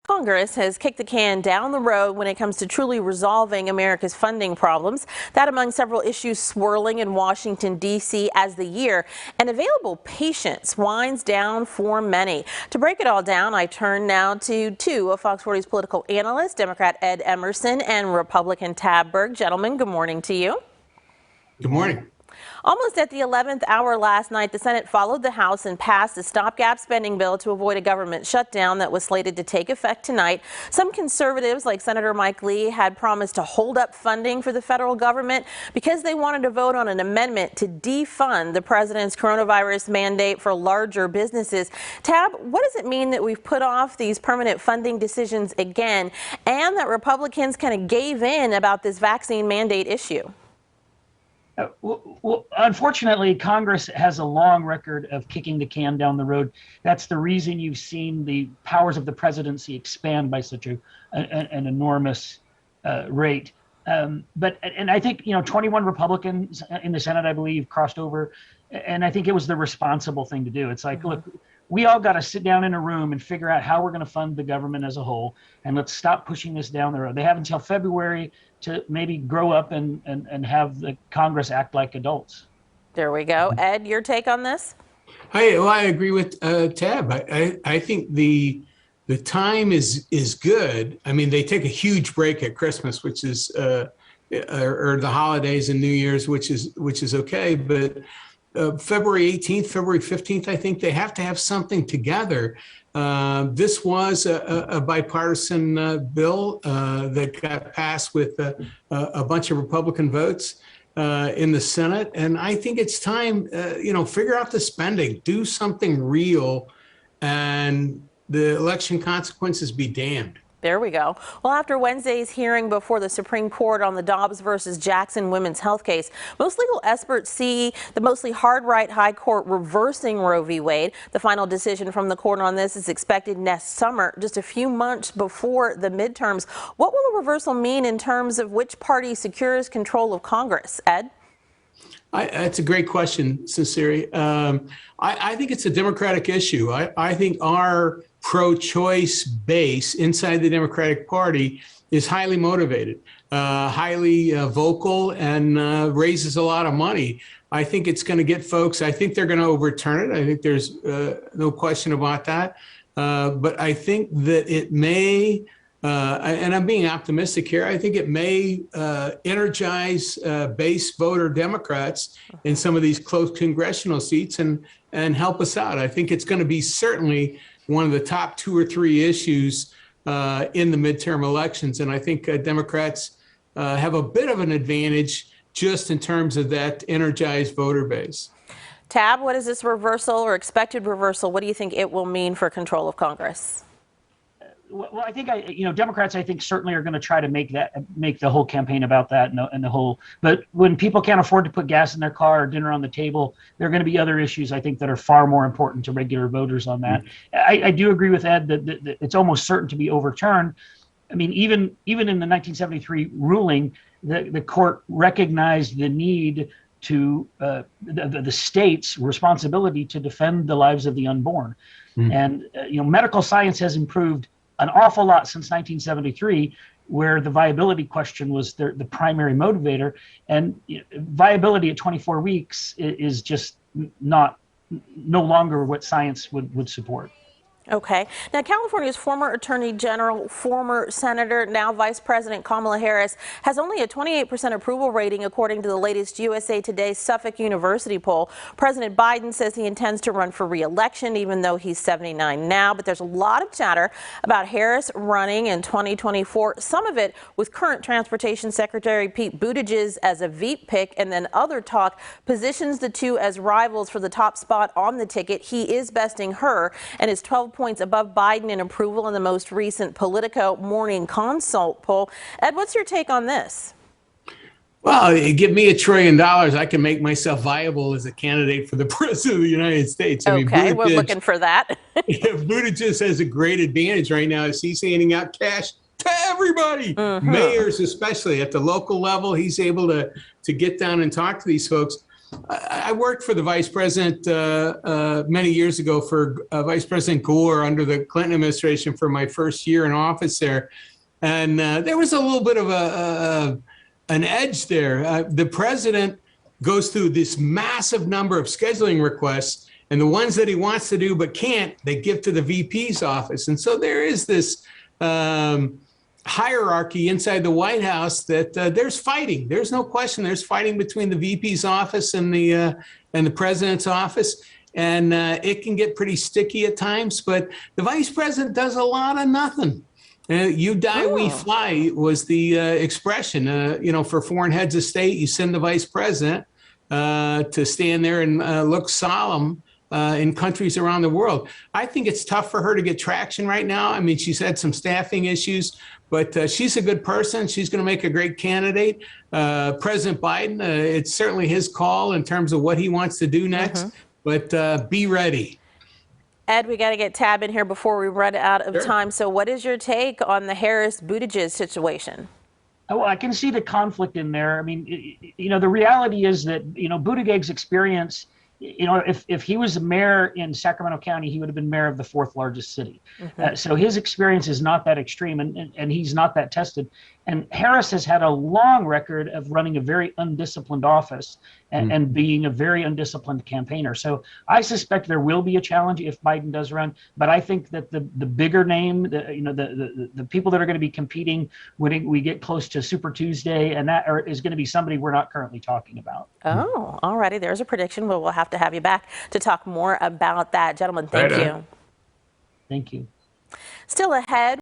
Congress has kicked the can down the road when it comes to truly resolving America's funding problems. That among several issues swirling in Washington, D.C. as the year and available patience winds down for many. To break it all down, I turn now to two of Fox 40's political analysts, Democrat Ed Emerson and Republican Tab Berg. Gentlemen, good morning to you. Good morning. Almost at the 11th hour last night, the Senate followed the House and passed a stopgap spending bill to avoid a government shutdown that was slated to take effect tonight. Some conservatives, like Senator Mike Lee, had promised to hold up funding for the federal government because they wanted to vote on an amendment to defund the president's coronavirus mandate for larger businesses. Tab, what does it mean that we've put off these permanent funding decisions again and that Republicans kind of gave in about this vaccine mandate issue? Well, unfortunately, Congress has a long record of kicking the can down the road. That's the reason you've seen the powers of the presidency expand by such an enormous rate. But I think, 21 Republicans in the Senate, I believe, crossed over. And I think it was the responsible thing to do. It's like, look, we all got to sit down in a room and figure out how we're going to fund the government as a whole. And let's stop pushing this down the road. They have until February to maybe grow up and have the Congress act like adults. There we go. Ed, your take on this? I agree with Tab. I think the time is good. I mean, they take a huge break at Christmas, which is or the holidays and New Year's, which is okay. But February 18th, February 15th, I think they have to have something together. This was a bipartisan bill that got passed with a bunch of Republican votes in the Senate. And I think it's time, figure out the spending, do something real, and the election consequences be damned. There we go. Well, after Wednesday's hearing before the Supreme Court on the Dobbs versus Jackson women's health case, most legal experts see the mostly hard-right high court reversing Roe v. Wade. The final decision from the court on this is expected next summer, just a few months before the midterms. What will the reversal mean in terms of which party secures control of Congress? Ed? That's a great question, Sinceri. I think it's a Democratic issue. I think our pro-choice base inside the Democratic Party is highly motivated, highly vocal, and raises a lot of money. I think it's going to get folks. I think they're going to overturn it. I think there's no question about that. But I think that it may, and I'm being optimistic here, I think it may energize base voter Democrats in some of these close congressional seats and help us out. I think it's going to be certainly one of the top 2 or 3 issues in the midterm elections. And I think Democrats have a bit of an advantage just in terms of that energized voter base. Tab, what is this reversal or expected reversal? What do you think it will mean for control of Congress? Well, I think Democrats, I think, certainly are going to try to make the whole campaign about that and the whole. But when people can't afford to put gas in their car or dinner on the table, there are going to be other issues, I think, that are far more important to regular voters on that. I do agree with Ed that it's almost certain to be overturned. I mean, even in the 1973 ruling, the court recognized the need to the state's responsibility to defend the lives of the unborn. And medical science has improved an awful lot since 1973, where the viability question was the primary motivator, and viability at 24 weeks is just no longer what science would support. Okay. Now, California's former Attorney General, former Senator, now Vice President Kamala Harris has only a 28% approval rating, according to the latest USA Today Suffolk University poll. President Biden says he intends to run for re-election, even though he's 79 now. But there's a lot of chatter about Harris running in 2024, some of it with current Transportation Secretary Pete Buttigieg as a Veep pick, and then other talk positions the two as rivals for the top spot on the ticket. He is besting her and is 12 points above Biden in approval in the most recent Politico Morning Consult poll. Ed, what's your take on this? Well, you give me $1 trillion, I can make myself viable as a candidate for the president of the United States. Okay, we're looking for that. Buttigieg has a great advantage right now as he's handing out cash to everybody, mayors especially at the local level. He's able to get down and talk to these folks. I worked for the vice president many years ago for Vice President Gore under the Clinton administration for my first year in office there. And there was a little bit of an edge there. The president goes through this massive number of scheduling requests, and the ones that he wants to do but can't, they give to the VP's office. And so there is this hierarchy inside the White House that there's fighting. There's no question. There's fighting between the VP's office and the president's office. And it can get pretty sticky at times, but the vice president does a lot of nothing. You die, we fly was the expression. For foreign heads of state, you send the vice president to stand there and look solemn in countries around the world. I think it's tough for her to get traction right now. I mean, she's had some staffing issues, but she's a good person. She's going to make a great candidate. President Biden, it's certainly his call in terms of what he wants to do next, but be ready. Ed, we got to get Tab in here before we run out of time. So what is your take on the Harris-Buttigieg situation? Oh, I can see the conflict in there. I mean, the reality is that, Buttigieg's experience, if he was a mayor in Sacramento County, he would have been mayor of the fourth largest city. So his experience is not that extreme, and he's not that tested. And Harris has had a long record of running a very undisciplined office and being a very undisciplined campaigner. So I suspect there will be a challenge if Biden does run. But I think that the bigger name, the people that are going to be competing when we get close to Super Tuesday, and that is going to be somebody we're not currently talking about. Oh, all righty. There's a prediction. But we'll have to have you back to talk more about that. Gentlemen, thank you. Thank you. Still ahead.